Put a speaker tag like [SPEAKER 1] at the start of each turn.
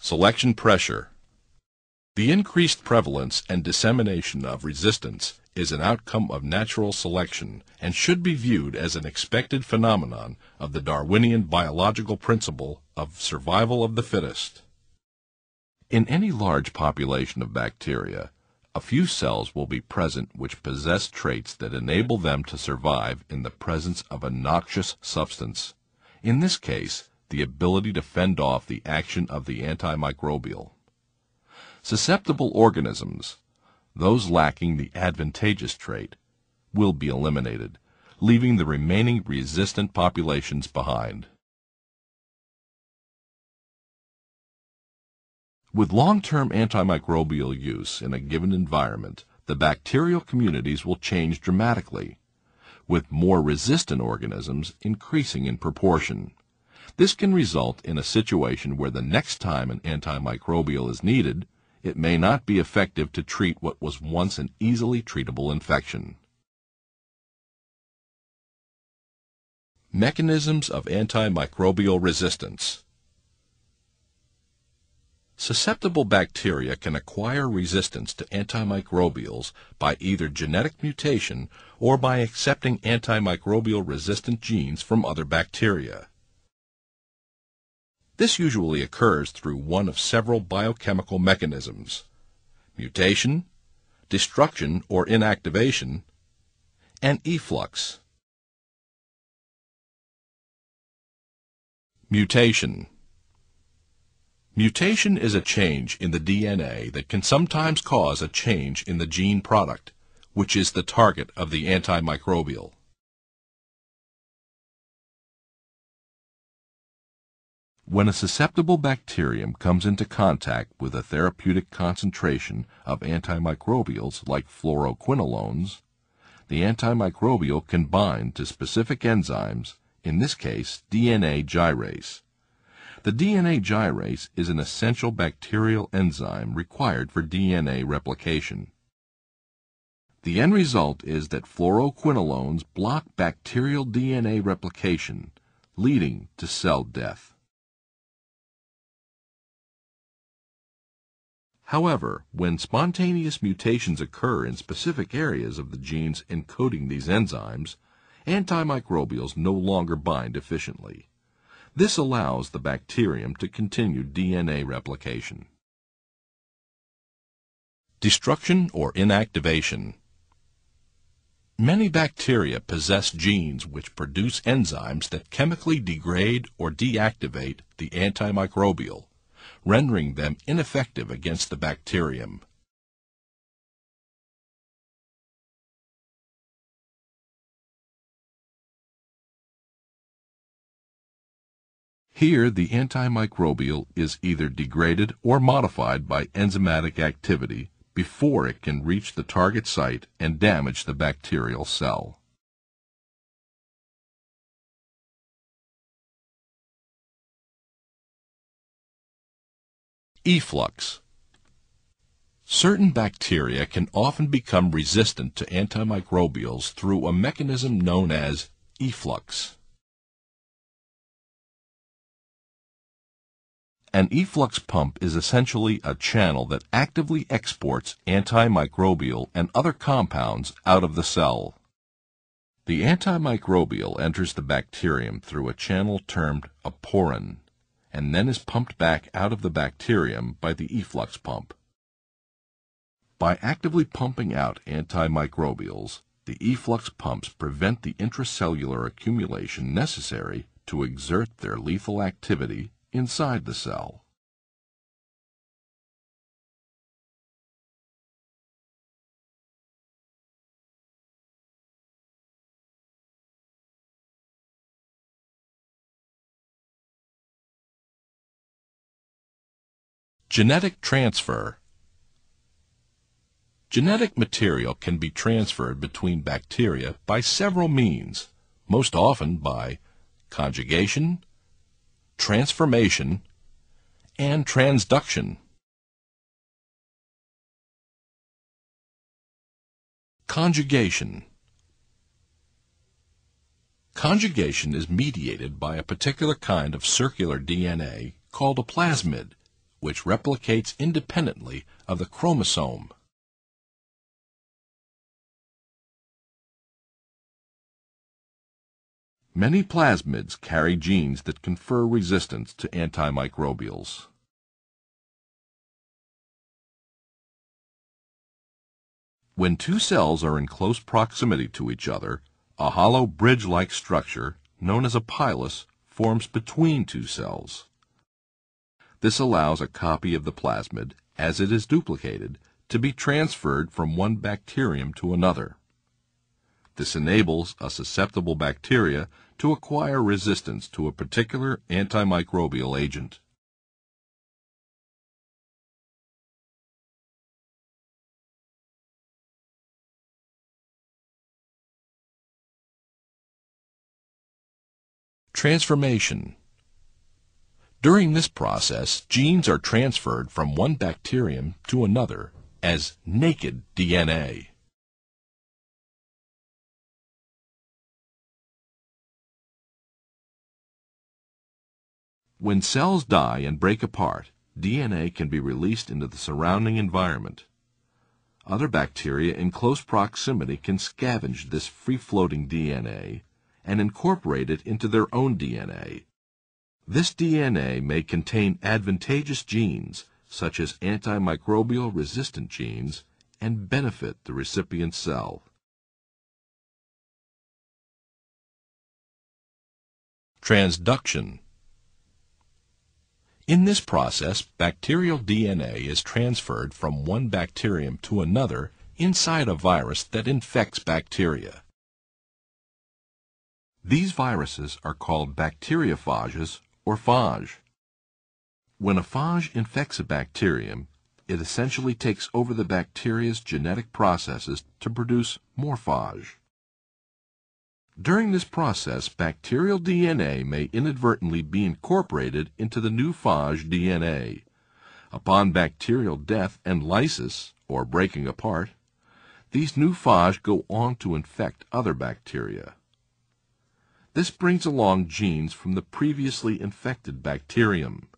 [SPEAKER 1] Selection pressure. The increased prevalence and dissemination of resistance is an outcome of natural selection and should be viewed as an expected phenomenon of the Darwinian biological principle of survival of the fittest. In any large population of bacteria, a few cells will be present which possess traits that enable them to survive in the presence of a noxious substance. In this case, the ability to fend off the action of the antimicrobial. Susceptible organisms, those lacking the advantageous trait, will be eliminated, leaving the remaining resistant populations behind. With long-term antimicrobial use in a given environment, the bacterial communities will change dramatically, with more resistant organisms increasing in proportion. This can result in a situation where the next time an antimicrobial is needed, it may not be effective to treat what was once an easily treatable infection. Mechanisms of antimicrobial resistance. Susceptible bacteria can acquire resistance to antimicrobials by either genetic mutation or by accepting antimicrobial resistant genes from other bacteria. This usually occurs through one of several biochemical mechanisms: mutation, destruction or inactivation, and efflux. Mutation. Mutation is a change in the DNA that can sometimes cause a change in the gene product, which is the target of the antimicrobial. When a susceptible bacterium comes into contact with a therapeutic concentration of antimicrobials like fluoroquinolones, the antimicrobial can bind to specific enzymes, in this case DNA gyrase. The DNA gyrase is an essential bacterial enzyme required for DNA replication. The end result is that fluoroquinolones block bacterial DNA replication, leading to cell death. However, when spontaneous mutations occur in specific areas of the genes encoding these enzymes, antimicrobials no longer bind efficiently. This allows the bacterium to continue DNA replication. Destruction or inactivation. Many bacteria possess genes which produce enzymes that chemically degrade or deactivate the antimicrobial, rendering them ineffective against the bacterium. Here, the antimicrobial is either degraded or modified by enzymatic activity before it can reach the target site and damage the bacterial cell. Efflux. Certain bacteria can often become resistant to antimicrobials through a mechanism known as efflux. An efflux pump is essentially a channel that actively exports antimicrobial and other compounds out of the cell. The antimicrobial enters the bacterium through a channel termed a porin, and then is pumped back out of the bacterium by the efflux pump. By actively pumping out antimicrobials, the efflux pumps prevent the intracellular accumulation necessary to exert their lethal activity inside the cell. Genetic transfer. Genetic material can be transferred between bacteria by several means, most often by conjugation, transformation, and transduction. Conjugation. Conjugation is mediated by a particular kind of circular DNA called a plasmid, which replicates independently of the chromosome. Many plasmids carry genes that confer resistance to antimicrobials. When two cells are in close proximity to each other, a hollow bridge-like structure, known as a pilus, forms between two cells. This allows a copy of the plasmid, as it is duplicated, to be transferred from one bacterium to another. This enables a susceptible bacteria to acquire resistance to a particular antimicrobial agent. Transformation. During this process, genes are transferred from one bacterium to another as naked DNA. When cells die and break apart, DNA can be released into the surrounding environment. Other bacteria in close proximity can scavenge this free-floating DNA and incorporate it into their own DNA. This DNA may contain advantageous genes, such as antimicrobial resistant genes, and benefit the recipient cell. Transduction. In this process, bacterial DNA is transferred from one bacterium to another inside a virus that infects bacteria. These viruses are called bacteriophages or phage. When a phage infects a bacterium, it essentially takes over the bacteria's genetic processes to produce more phage. During this process, bacterial DNA may inadvertently be incorporated into the new phage DNA. Upon bacterial death and lysis, or breaking apart, these new phage go on to infect other bacteria. This brings along genes from the previously infected bacterium.